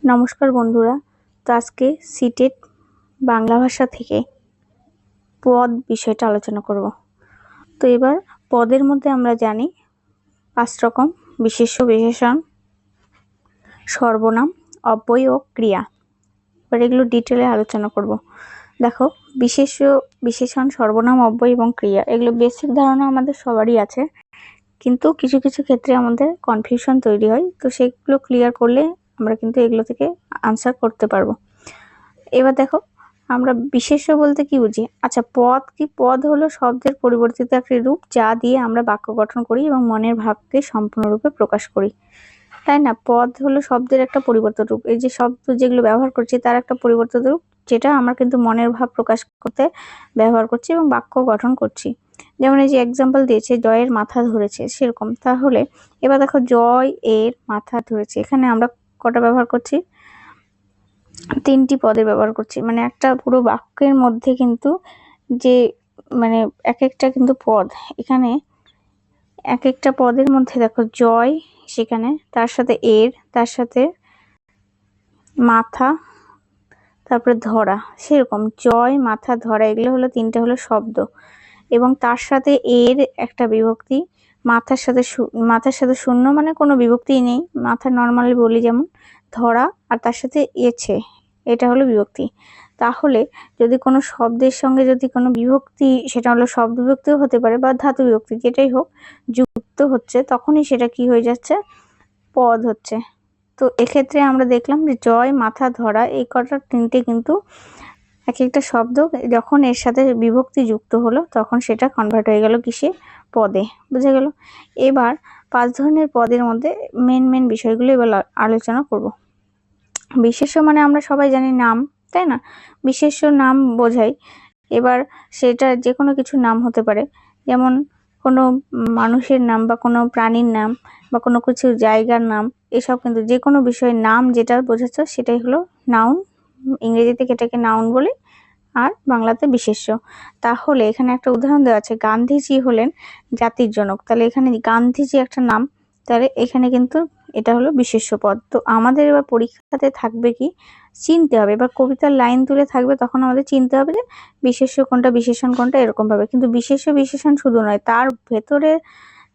নমস্কার বন্ধুরা। তো আজকে সিটেট বাংলা ভাষা থেকে পদ বিষয়টা আলোচনা করব। তো এবার পদের মধ্যে আমরা জানি 5 রকম: বিশেষ্য, বিশেষণ, সর্বনাম, অব্যয় ও ক্রিয়া। এবার এগুলো ডিটেলে আলোচনা করব। দেখো, বিশেষ্য, বিশেষণ, সর্বনাম, অব্যয় এবং ক্রিয়া, এগুলো বেসিক ধারণা আমাদের সবারই আছে, কিন্তু কিছু কিছু ক্ষেত্রে আমাদের কনফিউশন তৈরি হয়। তো সেগুলো ক্লিয়ার করলে আমরা কিন্তু এগুলো থেকে আনসার করতে পারবো। এবার দেখো, আমরা বিশেষ্য বলতে কি বুঝি? আচ্ছা, পদ কি? পদ হলো শব্দের পরিবর্তিত একটি রূপ, যা দিয়ে আমরা বাক্য গঠন করি এবং মনের ভাবকে সম্পূর্ণরূপে প্রকাশ করি, তাই না? পদ হলো শব্দের একটা পরিবর্তিত রূপ। এই যে শব্দ যেগুলো ব্যবহার করছি তার একটা পরিবর্তিত রূপ, যেটা আমরা কিন্তু মনের ভাব প্রকাশ করতে ব্যবহার করছি এবং বাক্য গঠন করছি। যেমন এই যে এক্সাম্পল দিয়েছে, জয়ের মাথা ধরেছে, সেরকম। তাহলে এবার দেখো, জয় এর মাথা ধরেছে, এখানে আমরা কটা ব্যবহার করছি? 3টি পদের ব্যবহার করছি। মানে একটা পুরো বাক্যের মধ্যে কিন্তু যে মানে এক একটা কিন্তু পদ, এখানে এক একটা পদের মধ্যে দেখো, জয় সেখানে, তার সাথে এর, তার সাথে মাথা, তারপরে ধরা, সেরকম জয়, মাথা, ধরা, এগুলো হলো 3টে হলো শব্দ, এবং তার সাথে এর একটা বিভক্তি, মাথার সাথে শূন্য, মানে কোনো বিভক্তিই নেই, মাথা নর্মালি বলি যেমন, ধরা, আর তার সাথে এছে, এটা হলো বিভক্তি। তাহলে যদি কোনো শব্দের সঙ্গে যদি কোনো বিভক্তি, সেটা হলো শব্দ বিভক্তিও হতে পারে বা ধাতু বিভক্তি, যেটাই হোক, যুক্ত হচ্ছে, তখনই সেটা কি হয়ে যাচ্ছে? পদ হচ্ছে। তো এক্ষেত্রে আমরা দেখলাম যে জয়, মাথা, ধরা, এই কটা 3টে কিন্তু এক একটা শব্দ যখন এর সাথে বিভক্তি যুক্ত হলো তখন সেটা কনভার্ট হয়ে গেল কিসে? পদে। বুঝে গেল? এবার 5 ধরনের পদের মধ্যে মেন বিষয়গুলো এবার আলোচনা করব। বিশেষ্য মানে আমরা সবাই জানি নাম, তাই না? বিশেষ্য নাম বোঝাই। এবার সেটা যে কোনো কিছু নাম হতে পারে, যেমন কোনো মানুষের নাম বা কোনো প্রাণীর নাম বা কোনো কিছু জায়গার নাম, এসব কিন্তু যে কোনো বিষয়ের নাম যেটা বোঝাচ্ছে সেটাই হলো নাউন। ইংরেজিতে এটাকে নাউন বলে, আর বাংলাতে বিশেষ্য। তাহলে এখানে একটা উদাহরণ দেওয়া আছে, গান্ধীজি হলেন জাতির জনক। তাহলে এখানে গান্ধীজি একটা নাম, তাহলে এখানে কিন্তু এটা হলো বিশেষ্য পদ। তো আমাদের এবার পরীক্ষাতে থাকবে কি? চিনতে হবে। এবার কবিতার লাইন তুলে থাকবে, তখন আমাদের চিনতে হবে যে বিশেষ্য কোনটা, বিশেষণ কোনটা, এরকম ভাবে। কিন্তু বিশেষ্য বিশেষণ শুধু নয়, তার ভেতরে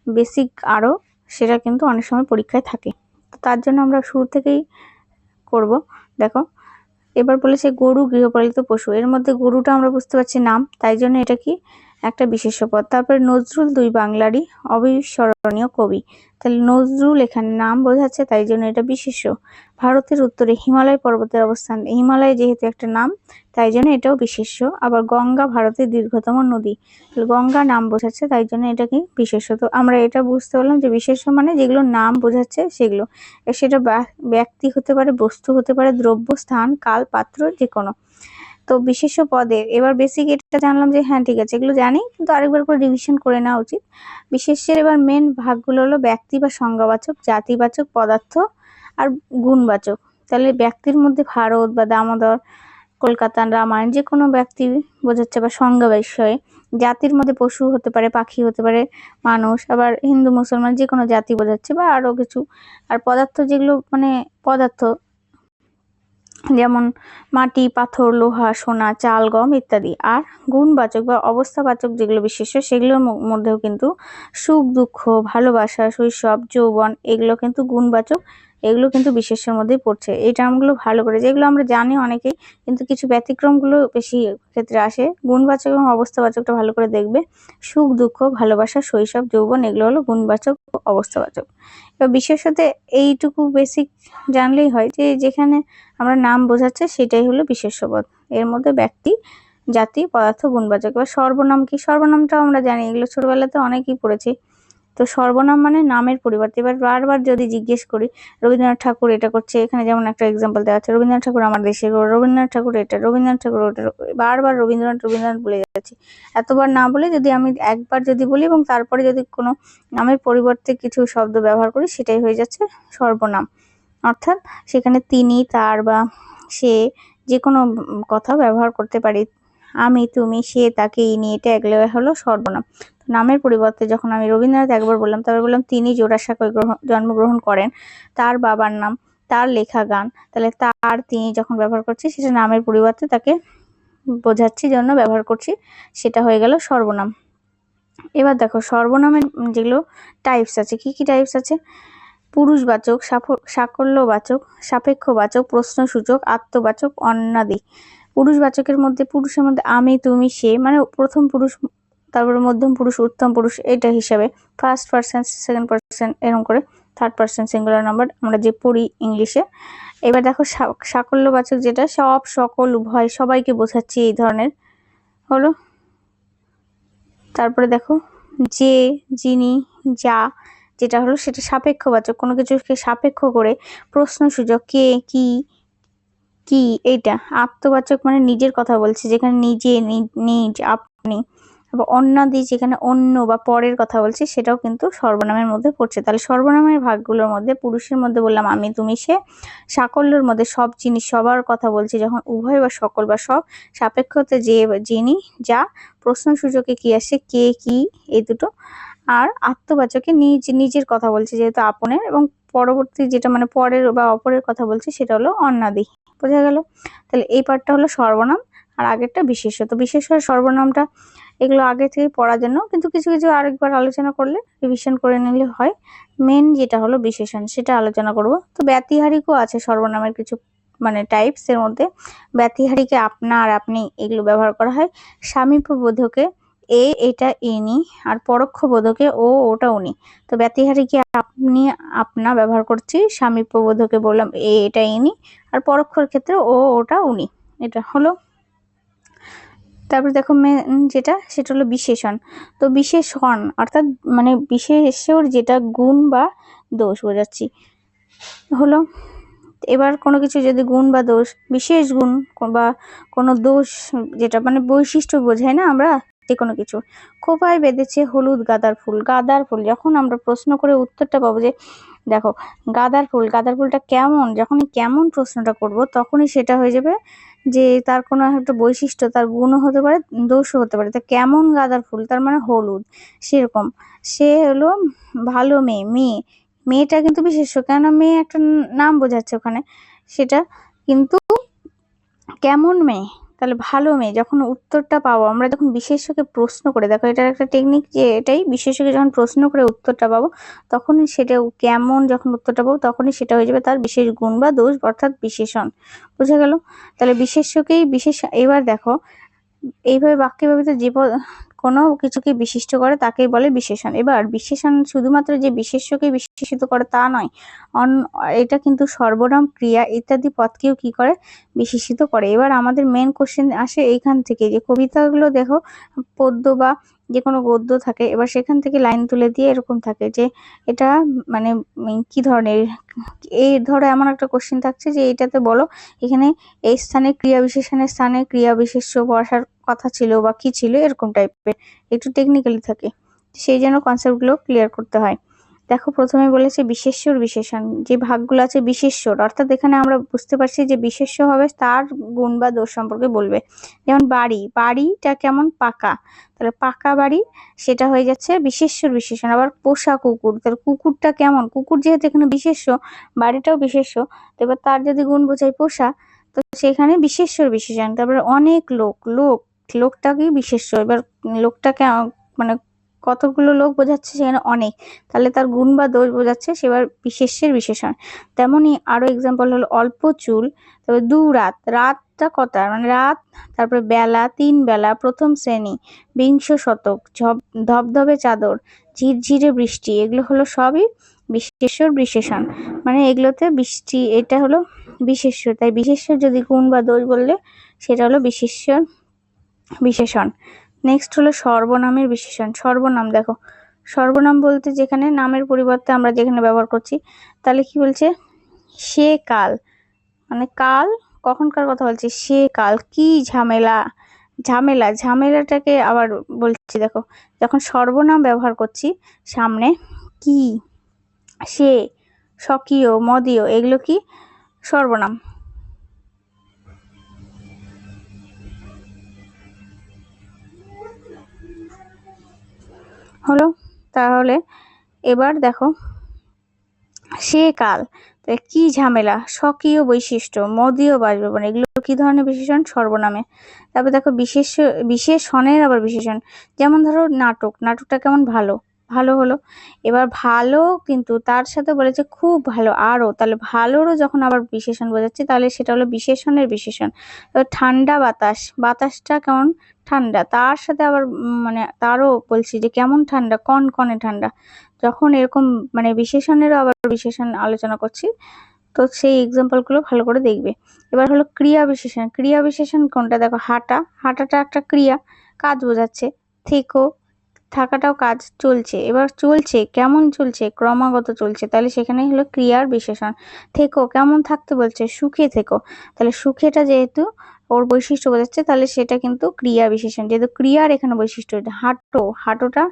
বেসিক আরো, সেটা কিন্তু অনেক সময় পরীক্ষায় থাকে। তো তার জন্য আমরা শুরু থেকেই করব। দেখো, এবার বলেছে গরু গৃহপালিত পশু, এর মধ্যে গরুটা আমরা বুঝতে পারছি নাম, তাই জন্য এটা কি? একটা বিশেষ্য পদ। তারপরে নজরুল 2 বাংলারই অবিস্মরণীয় কবি, তাহলে নজরুল এখানে নাম বোঝাচ্ছে, তাই জন্য এটা বিশেষ্য। ভারতের উত্তরে হিমালয় পর্বতের অবস্থান, হিমালয় যেহেতু একটা নাম, তাই জন্য এটাও বিশেষ্য। আবার গঙ্গা ভারতের দীর্ঘতম নদী, গঙ্গা নাম বোঝাচ্ছে, তাই জন্য এটা কি? বিশেষ্য। তো আমরা এটা বুঝতে পারলাম যে বিশেষ্য মানে যেগুলো নাম বোঝাচ্ছে সেগুলো। সেটা ব্যক্তি হতে পারে, বস্তু হতে পারে, দ্রব্য, স্থান, কাল, পাত্র, যে কোনো। তো বিশেষ্য পদের এবার বেসিক এটা জানলাম যে হ্যাঁ ঠিক আছে, এগুলো জানি, কিন্তু আরেকবার করে রিভিশন করে নেওয়া উচিত। বিশেষ্যের এবার মেন ভাগগুলো হলো ব্যক্তি বা সংজ্ঞাবাচক, জাতিবাচক, পদার্থ, আর গুণবাচক। তাহলে ব্যক্তির মধ্যে ভারত বা দামোদর, কলকাতা, রামায়ণ, যে কোনো ব্যক্তি বোঝাচ্ছে বা সংজ্ঞা বিষয়ে। জাতির মধ্যে পশু হতে পারে, পাখি হতে পারে, মানুষ, আবার হিন্দু মুসলমান, যে কোনো জাতি বোঝাচ্ছে বা আরো কিছু। আর পদার্থ যেগুলো মানে পদার্থ, যেমন মাটি, পাথর, লোহা, সোনা, চাল, গম ইত্যাদি। আর গুণবাচক বা অবস্থাবাচক যেগুলো বিশেষ্য, সেগুলোর মধ্যেও কিন্তু সুখ, দুঃখ, ভালোবাসা, শৈশব, যৌবন, এগুলো কিন্তু গুণবাচক, এগুলো কিন্তু বিশেষ্যের মধ্যেই পড়ছে। এই টার্মগুলো ভালো করে, যেগুলো আমরা জানি অনেকেই, কিন্তু কিছু ব্যতিক্রমগুলো বেশি ক্ষেত্রে আসে। গুণবাচক এবং অবস্থাবাচকটা ভালো করে দেখবে। সুখ, দুঃখ, ভালোবাসা, শৈশব, যৌবন, এগুলো হলো গুণবাচক, অবস্থাবাচক। এবার বিশেষ্যতে এইটুকু বেসিক জানলেই হয় যে যেখানে আমরা নাম বোঝাচ্ছে সেটাই হলো বিশেষ্য পদ। এর মধ্যে ব্যক্তি, জাতি, পদার্থ, গুণবাচক। এবার সর্বনাম কি? সর্বনামটাও আমরা জানি, এগুলো ছোটবেলাতে অনেকেই পড়েছি। তো সর্বনাম মানে নামের পরিবর্তে। এবার বারবার যদি জিজ্ঞেস করি, রবীন্দ্রনাথ ঠাকুর এটা করছে, এখানে যেমন একটা এক্সাম্পল দেওয়া আছে, রবীন্দ্রনাথ ঠাকুর আমার দেশের গৌরব, রবীন্দ্রনাথ ঠাকুর এটা, রবীন্দ্রনাথ ঠাকুর ওটা, বারবার রবীন্দ্রনাথ বলে যাচ্ছি। এতবার না বলে যদি আমি একবার যদি বলি এবং তারপরে যদি কোনো নামের পরিবর্তে কিছু শব্দ ব্যবহার করি, সেটাই হয়ে যাচ্ছে সর্বনাম। অর্থাৎ সেখানে তিনি, তার বা সে, যে কোনো কথা ব্যবহার করতে পারি। আমি, তুমি, সে, তাকে, ইনি, এটা, এগুলো হলো সর্বনাম। নামের পরিবর্তে যখন আমি রবীন্দ্রনাথ একবার বললাম, তারপর বললাম তিনি জোড়াসাঁকোয় জন্মগ্রহণ করেন, তার বাবার নাম, তার লেখা গান, তাহলে তার তিনি যখন ব্যবহার করছি সেটা নামের পরিবর্তে তাকে বোঝাচ্ছি জন্য ব্যবহার করছি, সেটা হয়ে গেল সর্বনাম। এবার দেখো সর্বনামের যেগুলো টাইপস আছে, কি কি টাইপস আছে? পুরুষবাচক, সাকল্যবাচক, সাপেক্ষবাচক, প্রশ্নসূচক, আত্মবাচক, অন্যাদি। পুরুষবাচকের মধ্যে পুরুষের মধ্যে আমি, তুমি, সে, মানে প্রথম পুরুষ, তারপরে মধ্যম পুরুষ, উত্তম পুরুষ, এটা হিসাবে ফার্স্ট পার্সন, সেকেন্ড পার্সন, এরকম করে থার্ড পার্সন সিঙ্গুলার নাম্বার আমরা যে পড়ি ইংলিশে। এবার দেখো সাকল্যবাচক, যেটা সব, সকল, উভয়, সবাইকে বোঝাচ্ছি, এই ধরনের হলো। তারপরে দেখো যে, যিনি, যা, যেটা হলো সেটা সাপেক্ষবাচক, কোনো কিছুকে সাপেক্ষ করে। প্রশ্নসূচক কে, কি, কি, এইটা। আত্মবাচক মানে নিজের কথা বলছে, যেখানে নিজে, নিজ, আপনি। অন্যাদি, যেখানে অন্য বা পরের কথা বলছি, সেটাও কিন্তু সর্বনামের মধ্যে পড়ছে। তাহলে সর্বনামের ভাগগুলোর মধ্যে পুরুষের মধ্যে বললাম আমি, তুমি, সে। সাকল্যের মধ্যে সব জিনিস, সবার কথা বলছি যখন উভয় বা সকল বা সব। সাপেক্ষতে যে, যিনি, যা। প্রশ্নসূচকে কি আসে, কে, কি, এই দুটো। আর আত্মবাচকে নিজের কথা বলছি যেহেতু আপনের, এবং পরবর্তী যেটা মানে পরের বা অপরের কথা বলছি সেটা হলো অন্যাদি। বোঝা গেল? তাহলে এই পার্টটা হলো সর্বনাম, আর আগেরটা বিশেষ্য। তো বিশেষ্য আর সর্বনামটা এগুলো আগে থেকে পড়ার জন্য, কিন্তু কিছু কিছু আরেকবার আলোচনা করলে, রিভিশন করে নিলে হয়। মেন যেটা হলো বিশেষণ, সেটা আলোচনা করব। তো ব্যতিহারিকও আছে সর্বনামের কিছু মানে টাইপস এর মধ্যে। ব্যতিহারিকে আপনা আর আপনি এগুলো ব্যবহার করা হয়। সামীপ্য বোধকে এটা ইনি, আর পরোক্ষ বোধকে ওটা উনি। তো ব্যতিহারিকে আপনি, আপনা ব্যবহার করছি, সামীপ্য বোধকে বললাম এটা ইনি, আর পরোক্ষর ক্ষেত্রে ওটা উনি। এটা হলো। তারপর দেখো যেটা সেটা হলো বিশেষণ। তো বিশেষণ অর্থাৎ মানে বিশেষ্যর যেটা গুণ বা দোষ বোঝাচ্ছি হলো। এবার কোনো কিছু যদি গুণ বা দোষ, বিশেষ গুণ বা কোনো দোষ, যেটা মানে বৈশিষ্ট্য বোঝায় না আমরা যে কোনো কিছু। খোপায় বেঁধেছে হলুদ গাঁদার ফুল। গাঁদার ফুল, যখন আমরা প্রশ্ন করে উত্তরটা পাবো যে দেখো গাঁদার ফুলটা কেমন, যখনই কেমন প্রশ্নটা করব তখনই সেটা হয়ে যাবে যে তার কোনো একটা বৈশিষ্ট্য, তার গুণও হতে পারে, দোষও হতে পারে। তা কেমন গাঁদার ফুল, তার মানে হলুদ, সেরকম। সে হলো ভালো মেয়ে, মেয়েটা কিন্তু বিশেষ্য, কেন মেয়ে একটা নাম বোঝাচ্ছে ওখানে, সেটা কিন্তু কেমন মেয়ে, তাহলে ভালো মেয়ে। যখন উত্তরটা পাবো আমরা, যখন বিশেষ্যকে প্রশ্ন করে, দেখো এটার একটা টেকনিক যে এটাই, বিশেষ্যকে যখন প্রশ্ন করে উত্তরটা পাবো তখনই সেটা কেমন, যখন উত্তরটা পাবো তখনই সেটা হয়ে যাবে তার বিশেষ গুণ বা দোষ, অর্থাৎ বিশেষণ। বুঝা গেল? তাহলে বিশেষ্যকেই বিশেষ। এবার দেখো এইভাবে বাক্যে ব্যবহৃত যে কোনো কিছুকে বিশিষ্ট করে তাকেই বলে বিশেষণ। এবার বিশেষণ শুধুমাত্র যে বিশেষ্যকে বিশেষিত করে তা নয়, এটা কিন্তু সর্বনাম, ক্রিয়া ইত্যাদি পদকেও কি করে, বিশেষিত করে। এবার আমাদের মেন কোশ্চেন আসে এইখান থেকে, যে কবিতাগুলো দেখো পদ্য বা যে কোনো গদ্য থাকে, এবার সেখান থেকে লাইন তুলে দিয়ে এরকম থাকে যে এটা মানে কি ধরনের, এই ধরো এমন একটা কোশ্চেন থাকছে যে এটাতে বলো এখানে এই স্থানে ক্রিয়া বিশেষণের স্থানে ক্রিয়া বিশেষ্য বসার কথা ছিল বা কি ছিল, এরকম টাইপের একটু টেকনিক্যালি থাকে, সেই জন্য কনসেপ্ট গুলো ক্লিয়ার করতে হয়। দেখো প্রথমে বলেছে বিশেষ্যর বিশেষণ, যে ভাগগুলো আছে বিশেষ্যর, অর্থাৎ এখানে আমরা বুঝতে পারছি যে বিশেষ্য হবে তার গুণ বা দোষ সম্পর্কে বলবে। যেমন বাড়িটা কেমন, পাকা, তাহলে পাকা বাড়ি, সেটা হয়ে যাচ্ছে বিশেষ্যর বিশেষণ। আবার পোষা কুকুর, তাহলে কুকুরটা কেমন, কুকুর যেহেতু এখানে বিশেষ্য, বাড়িটাও বিশেষ্য, তো এবার তার যদি গুণ বোঝায় পোষা, তো সেখানে বিশেষ্যর বিশেষণ। তারপরে অনেক লোকটাকেই বিশেষ্য, এবার লোকটাকে মানে কতগুলো লোক বোঝাচ্ছে, সেখানে অনেক, তাহলে তার গুণ বা দোষ বোঝাচ্ছে, সেবার বিশেষ্যের বিশেষণ। তেমনি আরো এক্সাম্পল হলো অল্প চুল, তারপরে রাতটা কটা মানে রাত, তারপরে বেলা 3 বেলা, প্রথম শ্রেণী, বিংশ শতক, ধবধবে চাদর, ঝিরঝিরে বৃষ্টি, এগুলো হলো সবই বিশেষ্যর বিশেষণ। মানে এগুলোতে বৃষ্টি, এটা হলো বিশেষ্য, তাই বিশেষ্য যদি গুণ বা দোষ বললে সেটা হলো বিশেষ্যর বিশেষণ। নেক্সট হলো সর্বনামের বিশেষণ। সর্বনাম, দেখো সর্বনাম বলতে যেখানে নামের পরিবর্তে আমরা যেখানে ব্যবহার করছি, তাহলে কি বলছে, সে কাল, মানে কাল কখনকার কথা বলছে, সে কাল কি ঝামেলাটাকে আবার বলছি। দেখো যখন সর্বনাম ব্যবহার করছি সামনে, কি, সে, স্বকীয়, মদীয়, এগুলো কি সর্বনাম হলো। তাহলে এবার দেখো সে কাল, তো কি ঝামেলা, স্বকীয় বৈশিষ্ট্য, মদীয় বাসভবন, এগুলো কি ধরনের বিশেষণ? সর্বনামে। তারপর দেখো বিশেষণের আবার বিশেষণ, যেমন ধরো নাটক, নাটকটা কেমন? ভালো, ভালো হলো। এবার ভালো কিন্তু তার সাথে বলেছে খুব ভালো, আরো, তাহলে ভালোরও যখন আবার বিশেষণ বোঝাচ্ছে তাহলে সেটা হলো বিশেষণের বিশেষণ। তো ঠান্ডা বাতাস, বাতাসটা কেমন? ঠান্ডা, তার সাথে আবার মানে তারও বলছি যে কেমন ঠান্ডা, কনকনে ঠান্ডা। যখন এরকম মানে বিশেষণেরও আবার বিশেষণ আলোচনা করছি, তো সেই এক্সাম্পল গুলো ভালো করে দেখবে। এবার হলো ক্রিয়া বিশেষণ। ক্রিয়া বিশেষণ কোনটা? দেখো হাঁটা, হাঁটাটা একটা ক্রিয়া, কাজ বোঝাচ্ছে। থেকো, থাকাটাও কাজ, চলছে। এবার চলছে কেমন? চলছে ক্রমাগত চলছে, তাহলে সেখানে হলো ক্রিয়ার বিশেষণ। থেকো কেমন থাকতে বলছে? সুখে থেকো, তাহলে সুখেটা যেহেতু ওর বৈশিষ্ট্য বোঝাচ্ছে তাহলে সেটা কিন্তু ক্রিয়া বিশেষণ, যেহেতু ক্রিয়ার এখানে বৈশিষ্ট্য। হাঁটো, হাঁটোটা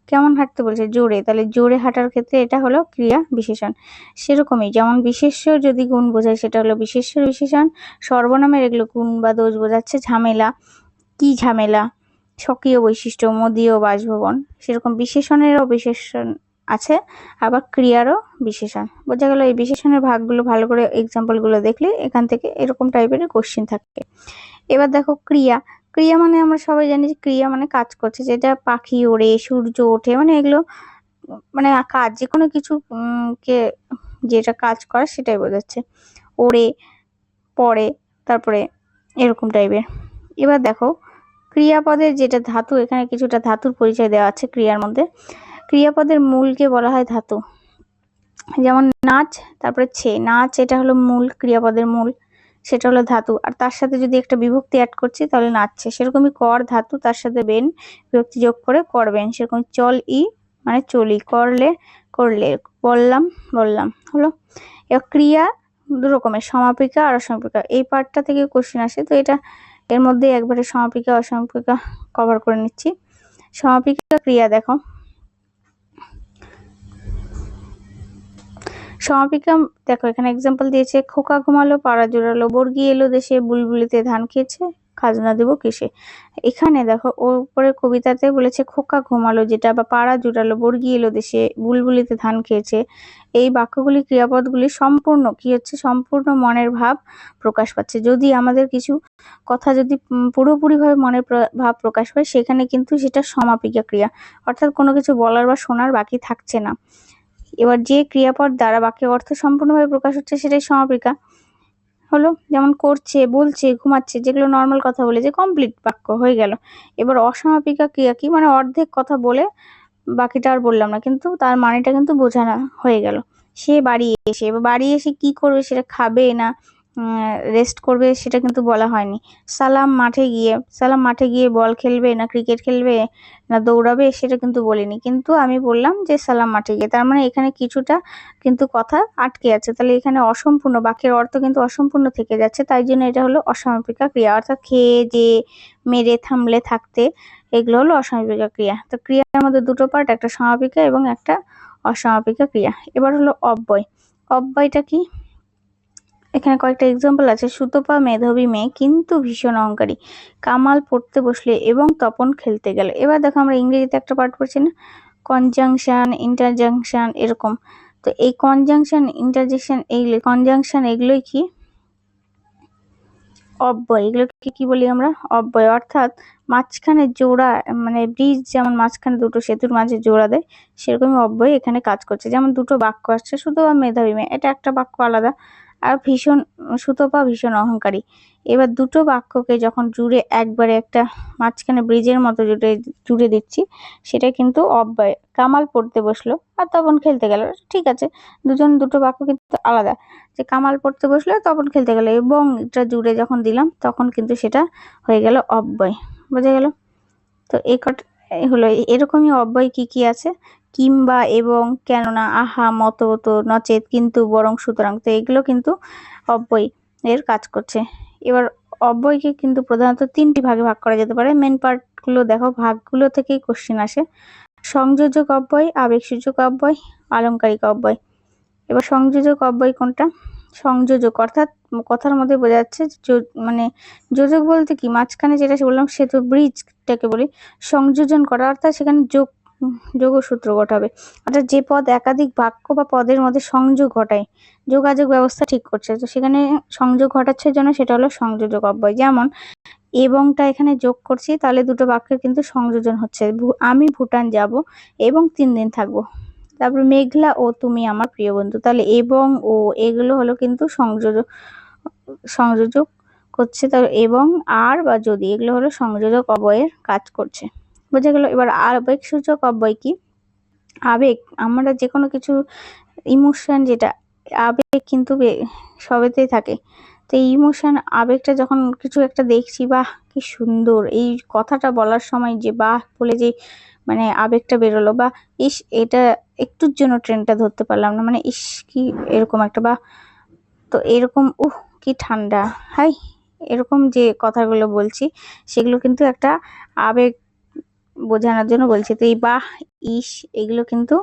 কেমন হাঁটতে বলছে? জোরে, তাহলে জোরে হাঁটার ক্ষেত্রে এটা হলো ক্রিয়া বিশেষণ। সেরকমই যেমন বিশেষ্য যদি গুণ বোঝায় সেটা হলো বিশেষ্যর বিশেষণ। সর্বনামের এগুলো গুণ বা দোষ বোঝাচ্ছে। ঝামেলা, কি ঝামেলা? স্বকীয় বৈশিষ্ট্য, মদীয় বাসভবন। সেরকম বিশেষণেরও বিশেষণ আছে, আবার ক্রিয়ারও বিশেষণ। বোঝা গেল? এই বিশেষণের ভাগগুলো ভালো করে এক্সাম্পল গুলো দেখলে এখান থেকে এরকম টাইপের কোশ্চেন থাকে। এবার দেখো ক্রিয়া। ক্রিয়া মানে আমরা সবাই জানি যে ক্রিয়া মানে কাজ করছে, যেটা পাখি ওড়ে, সূর্য ওঠে, মানে এগুলো মানে কাজ, যে কোনো কিছু কে যেটা কাজ করে সেটাই বোঝাচ্ছে। ওড়ে, পড়ে, তারপরে এরকম টাইপের। এবার দেখো ক্রিয়াপদের যেটা ধাতু, এখানে কিছুটা ধাতুর পরিচয় দেওয়া আছে ক্রিয়ার মধ্যে। ক্রিয়াপদের মূলকে বলা হয় ধাতু। যেমন নাচ, তারপরে ছে, নাচ এটা হলো মূল, ক্রিয়াপদের মূল, সেটা হলো ধাতু। আর তার সাথে যদি একটা বিভক্তি অ্যাড করছি তাহলে নাচছে। সেরকমই কর ধাতু, তার সাথে বেন বিভক্তি যোগ করে করবেন। সেরকম চল ই মানে চলি, করলে করলে, বললাম বললাম, হলো। এবার ক্রিয়া দু রকমের, সমাপিকা আর অসমাপিকা। এই পার্টটা থেকে কোশ্চেন আসে, তো এটা এর মধ্যে একবারে সমাপিকা অসমাপিকা কভার করে নিচ্ছি। সমাপিকা ক্রিয়া দেখো, সমাপিকা দেখো এখানে এক্সাম্পল দিয়েছে। খোকা ঘুমালো, পাড়া জোড়ালো, বর্গি এলো দেশে, বুলবুলিতে ধান খেয়েছে, খাজনা দেবো কিসে। এখানে দেখো ওর উপরে কবিতাতে বলেছে খোকা ঘুমালো যেটা, বা পাড়া জোড়ালো, বর্গি এলো দেশে, বুলবুলিতে ধান খেয়েছে। এই বাক্যগুলি, ক্রিয়াপদগুলি সম্পূর্ণ কি হচ্ছে? সম্পূর্ণ মনের ভাব প্রকাশ পাচ্ছে। যদি আমাদের কিছু কথা যদি পুরোপুরি ভাবে মনের ভাব প্রকাশ পায়, সেখানে কিন্তু সেটা সমাপিকা ক্রিয়া, অর্থাৎ কোনো কিছু বলার বা শোনার বাকি থাকছে না। এবার যে ক্রিয়াপদ দ্বারা বাক্যের অর্থ সম্পূর্ণভাবে প্রকাশ হচ্ছে সেটাই সমাপিকা হলো। যেমন করছে, বলছে, ঘুমাচ্ছে, যেগুলো নর্মাল কথা বলে যে কমপ্লিট বাক্য হয়ে গেল। এবার অসমাপিকা ক্রিয়া কি? মানে অর্ধেক কথা বলে বাকিটা আর বললাম না, কিন্তু তার মানেটা কিন্তু বোঝানো হয়ে গেল। সে বাড়ি এসে, এবার বাড়ি এসে কি করবে? সেটা খাবে না রেস্ট করবে সেটা কিন্তু বলা হয়নি। সালাম মাঠে গিয়ে, সালাম মাঠে গিয়ে বল খেলবে না ক্রিকেট খেলবে না দৌড়াবে সেটা কিন্তু বলিনি, কিন্তু আমি বললাম যে সালাম মাঠে গিয়ে, তার মানে এখানে কিছুটা কিন্তু কথা আটকে আছে। তাহলে এখানে অসম্পূর্ণ, বাক্যের অর্থ কিন্তু অসম্পূর্ণ থেকে যাচ্ছে, তাই জন্য এটা হলো অসমাপিকা ক্রিয়া। অর্থাৎ খেয়ে, যে, মেরে, থামলে, থাকতে, এগুলো হলো অসমাপিকা ক্রিয়া। তো ক্রিয়ার মধ্যে দুটো পার্ট, একটা সমাপিকা এবং একটা অসমাপিকা ক্রিয়া। এবার হলো অব্যয়। অব্যয়টা কি? এখানে কয়েকটা এক্সাম্পল আছে। সুতপা মেধাবী মেয়ে কিন্তু ভীষণ অহংকারী, কামাল পড়তে বসলে এবং তপন খেলতে গেল। এবার দেখো আমরা ইংরেজিতে একটা পার্ট পড়ছি না, কনজাংশন, ইন্টারজাংশন, এরকম। তো এই কনজাংশন, ইন্টারজেকশন, এইগুলো কনজাংশন, এগুলোই কি? অব্যয়। এগুলোকে কি বলি আমরা? অব্যয়। অর্থাৎ মাঝখানে জোড়া, মানে ব্রিজ যেমন মাঝখানে দুটো সেতুর মাঝে জোড়া দেয়, সেরকমই অব্যয় এখানে কাজ করছে। যেমন দুটো বাক্য আসছে, সুতপা মেধাবী মেয়ে, এটা একটা বাক্য আলাদা, আর ভীষণ, সুতপা ভীষণ অহংকারী। এবার দুটো বাক্যকে যখন জুড়ে একবারে একটা মাঝখানে ব্রিজের মতো জুড়ে দিচ্ছি, সেটা কিন্তু অব্যয়। কামাল পড়তে বসলো আর তপন খেলতে গেল, ঠিক আছে, দুটো বাক্য কিন্তু আলাদা। যে কামাল পড়তে বসলো তপন খেলতে গেল, এবং এটা জুড়ে যখন দিলাম তখন কিন্তু সেটা হয়ে গেল অব্যয়। বোঝা গেল? তো এই হলো এরকমই অব্যয় কি কি আছে, কিংবা, এবং, কেননা, আহা, মত, তো, নচেত, কিন্তু, বরং, সুতরাং। তো এগুলো কিন্তু অব্যয় এর কাজ করছে। এবার অব্যয়কে কিন্তু প্রধানত তিনটি ভাগে ভাগ করা যেতে পারে। মেন পার্ট গুলো দেখো, ভাগগুলো থেকেই কোশ্চেন আসে। সংযোজক অব্যয়, আবেগসূচক অব্যয়, আলংকারিক অব্যয়। এবার সংযোজক অব্যয় কোনটা? সংযোজক অর্থাৎ কথার মধ্যে বোঝা যাচ্ছে, মানে যোজক বলতে কি? মাঝখানে যেটা বললাম সেতু, ব্রিজটাকে বলি সংযোজন করা, অর্থাৎ সেখানে যোগ যোগসূত্র ঘটাবে, অর্থাৎ যে পদ একাধিক বাক্য বা পদের মধ্যে সংযোগ ঘটায়, যোগাযোগ ব্যবস্থা ঠিক করছে, তো সেখানে সংযোগ ঘটাচ্ছে জন্য সেটা হলো সংযোজক অব্যয়। যেমন এবংটা এখানে যোগ করছি, তাহলে দুটো বাক্যের কিন্তু সংযোজন হচ্ছে। আমি ভুটান যাব এবং 3 দিন থাকবো। তারপর মেঘলা ও তুমি আমার প্রিয় বন্ধু, তাহলে এবং ও এগুলো হলো কিন্তু সংযোজক করছে। তার এবং আর বা যদি এগুলো হলো সংযোজক অব্যয়ের কাজ করছে, বোঝা গেল। এবার আবেগ সূচক অব্যয় কি? আবেগ, আমরা যে কোনো কিছু ইমোশন, যেটা আবেগ কিন্তু সবেতেই থাকে। তো এই ইমোশন, আবেগটা যখন কিছু একটা দেখছি, বাহ কি সুন্দর, এই কথাটা বলার সময় যে বাহ বলে যে মানে আবেগটা বেরোলো, বা ইস এটা একটুর জন্য ট্রেনটা ধরতে পারলাম না, মানে ইস কি এরকম একটা, বা তো এরকম কি ঠান্ডা, হাই, এরকম যে কথাগুলো বলছি সেগুলো কিন্তু একটা আবেগ বোঝানোর জন্য বলছি। তো এই বাহ, ইস এগুলো কিন্তু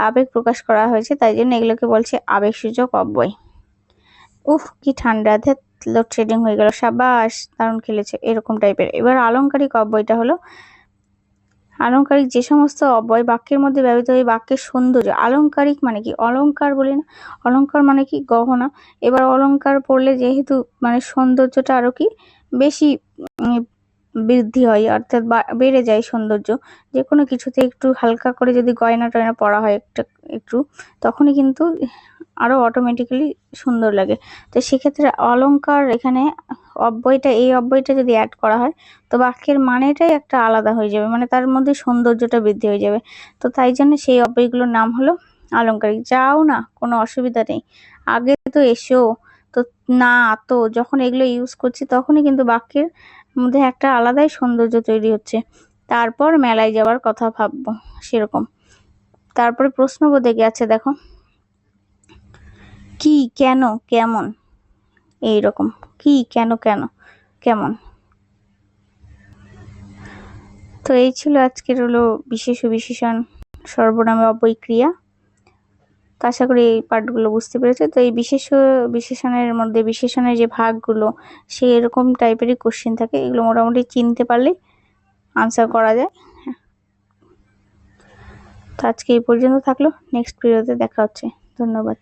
আবেগ প্রকাশ করা হয়েছে, তাই জন্য এগুলোকে বলছে আবেগসূচক অব্যয়। কি ঠান্ডা, ধ্যাৎ লোডশেডিং হয়ে গেল, সাবাস দারুণ খেলেছে, এরকম টাইপের। এবার আলংকারিক অব্যয়টা হলো আলংকারিক যে সমস্ত অব্যয় বাক্যের মধ্যে ব্যবহৃত হয় বাক্যের সৌন্দর্য। আলংকারিক মানে কি? অলংকার বলি না, অলংকার মানে কি? গহনা। এবার অলংকার পড়লে যেহেতু মানে সৌন্দর্যটা আরো কি বেশি বৃদ্ধি হয়, অর্থাৎ বেড়ে যায় সৌন্দর্য। যে কোনো কিছুতে একটু হালকা করে যদি গয়না টয়না পরা হয় একটু, তখনই কিন্তু আরো অটোমেটিক্যালি সুন্দর লাগে। তো সেক্ষেত্রে অলংকার এখানে অব্যয়টা, এই অব্যয়টা যদি অ্যাড করা হয় তো বাক্যের মানেটাই একটা আলাদা হয়ে যাবে, মানে তার মধ্যে সৌন্দর্যটা বৃদ্ধি হয়ে যাবে। তো তাই জন্য সেই অব্যয়গুলোর নাম হলো আলংকারিক। যাও না, কোনো অসুবিধা নেই, আগে তো এসো, তো না, তো যখন এগুলো ইউজ করছি তখনই কিন্তু বাক্যের মধ্যে একটা আলাদাই সৌন্দর্য তৈরি হচ্ছে। তারপর মেলায় যাওয়ার কথা ভাববো, সেরকম। তারপরে প্রশ্নবোধে গেছে, দেখো কি, কেন, কেমন, এইরকম কি, কেন, কেন, কেমন। তো এই ছিল আজকের হলো বিশেষ ও বিশেষণ সর্বনামে অব্যয় ক্রিয়া। তো আশা করি এই পার্টগুলো বুঝতে পেরেছে। তো এই বিশেষ ও বিশেষণের মধ্যে বিশেষণের যে ভাগগুলো সেই এরকম টাইপেরই কোশ্চেন থাকে, এগুলো মোটামুটি চিনতে পারলে আনসার করা যায়। তো আজকে এই পর্যন্ত থাকলো, নেক্সট ভিডিওতে দেখা হচ্ছে, ধন্যবাদ।